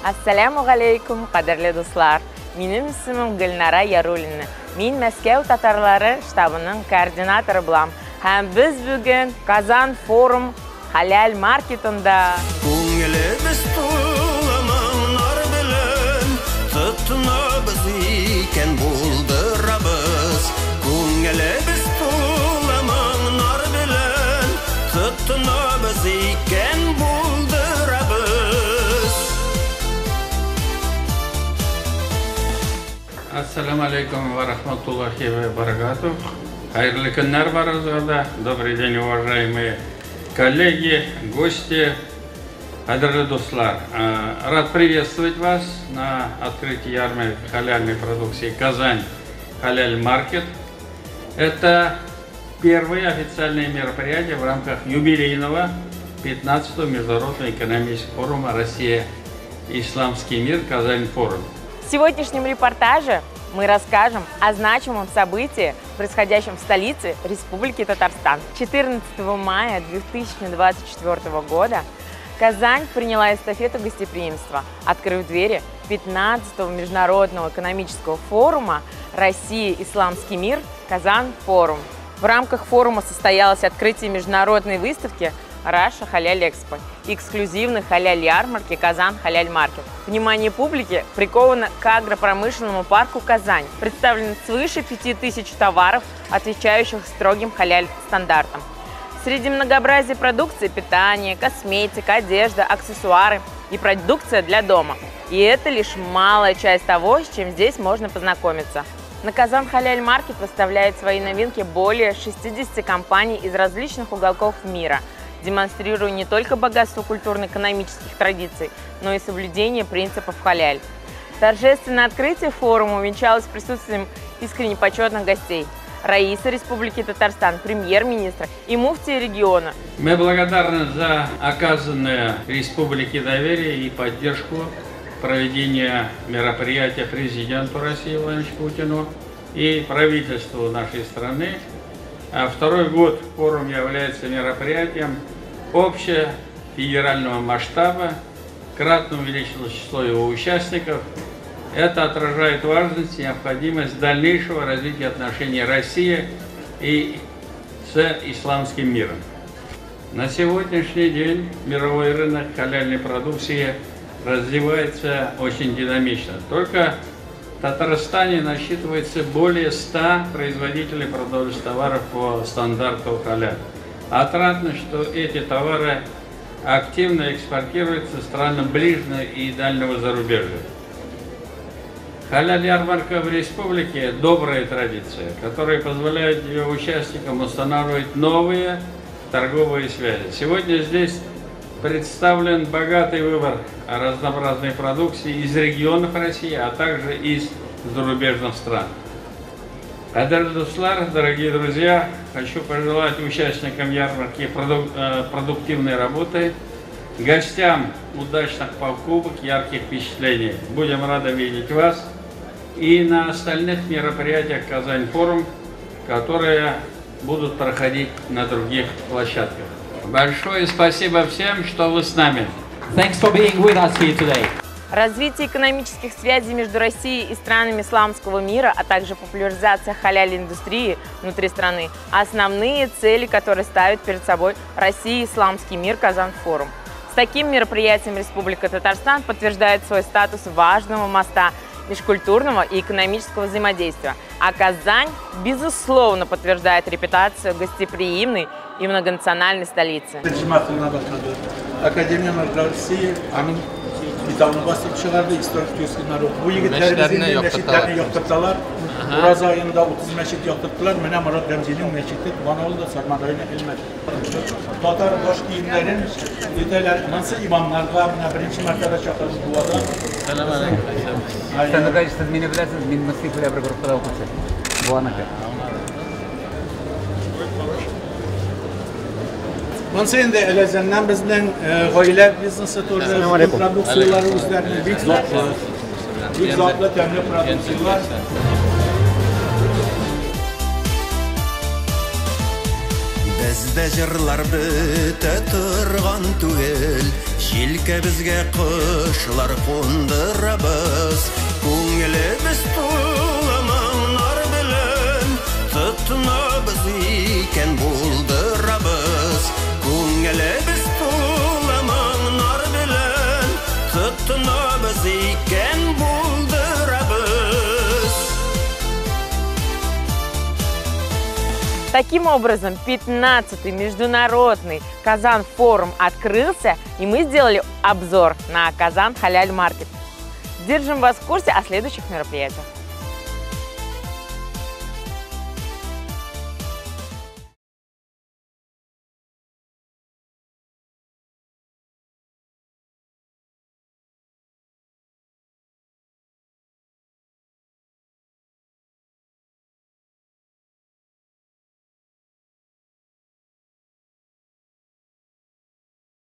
Assalamu alaikum, qadrli do'stlar. Mening ismim Gulnara Yarulina. Men Moskva tatarlari shtabining koordinatori bo'lam. Ham biz bugun Kazan forum halal marketida Ko'nglimiz to'lamanlar bilan tutnabız ekan bo'ldiramiz. Ko'nglimiz to'lamanlar bilan tutnabız ekan bo'ldiramiz. Ассаламу алейкум ва рахматуллахи ва баракатух. Хайрлы күннәр барыгызга. Добрый день, уважаемые коллеги, гости, кадрлы дуслар. Рад приветствовать вас на открытии ярмарки халяльной продукции «Казань Халяль Маркет». Это первое официальное мероприятие в рамках юбилейного 15-го Международного экономического форума «Россия. Исламский мир. Казань форум». В сегодняшнем репортаже мы расскажем о значимом событии, происходящем в столице Республики Татарстан. 14 мая 2024 года Казань приняла эстафету гостеприимства, открыв двери 15-го Международного экономического форума «Россия. Исламский мир. Казань форум». В рамках форума состоялось открытие международной выставки Раша Халяль Экспо и эксклюзивной халяль-ярмарки Казан Халяль Маркет. Внимание публики приковано к агропромышленному парку Казань. Представлено свыше 5000 товаров, отвечающих строгим халяль-стандартам. Среди многообразия продукции питание, косметика, одежда, аксессуары и продукция для дома. И это лишь малая часть того, с чем здесь можно познакомиться. На Казан Халяль Маркет выставляет свои новинки более 60 компаний из различных уголков мира, демонстрируя не только богатство культурно-экономических традиций, но и соблюдение принципов халяль. Торжественное открытие форума увенчалось присутствием искренне почетных гостей: Раиса Республики Татарстан, премьер-министра и муфтия региона. Мы благодарны за оказанное Республике доверие и поддержку проведения мероприятия президенту России Владимиру Путину и правительству нашей страны. Второй год форум является мероприятием общефедерального масштаба, кратно увеличилось число его участников. Это отражает важность и необходимость дальнейшего развития отношений России и с исламским миром. На сегодняшний день мировой рынок халяльной продукции развивается очень динамично. Только в Татарстане насчитывается более 100 производителей продовольственных товаров по стандарту халяль. Отрадно, что эти товары активно экспортируются странам ближнего и дальнего зарубежья. Халяль-ярмарка в республике – добрая традиция, которая позволяет ее участникам устанавливать новые торговые связи. Сегодня здесь представлен богатый выбор разнообразной продукции из регионов России, а также из зарубежных стран. Дорогие друзья, хочу пожелать участникам ярмарки продуктивной работы, гостям удачных покупок, ярких впечатлений. Будем рады видеть вас и на остальных мероприятиях Казань форум, которые будут проходить на других площадках. Большое спасибо всем, что вы с нами. Thanks for being with us here today. Развитие экономических связей между Россией и странами исламского мира, а также популяризация халяль-индустрии внутри страны – основные цели, которые ставит перед собой Россия, Исламский мир, Казан форум. С таким мероприятием Республика Татарстан подтверждает свой статус важного моста межкультурного и экономического взаимодействия, а Казань, безусловно, подтверждает репутацию гостеприимной и многонациональной столицы. Kitabını basıp çıkardı, historik göstergeleri. Bu yigitlerimizin meşitlerini yaptırdılar. Uraz ayında 30 meşit yaptırdılar. Mene Murat Remzi'nin meşiti Vanolu da Sarmadayı'na ilmek. Tatar boş giyimlerin lideler nasıl imamlarla birinci mertebe çakıldı bu adam. Sen de kaçtınız, beni bilirsiniz, benim Moskva'ya bir grupta okuyorsun. Bu ana kadar. Bunun endi elazandan bizden oileler biznesi turda produksiyaları üzerine büyük zatlı temli produksiyalar. Bizde jırlar bite turgan tugel, Җилкә безгә кошлар кундырабыз, күңелебез тулы моңнар белән, тотынабыз икән булдырабыз. Күңелебез тулы моңнар белән, тотынабыз икән булдырабыз. Таким образом, 15-й международный Казан-форум открылся, и мы сделали обзор на Казан Халяль Маркет. Держим вас в курсе о следующих мероприятиях.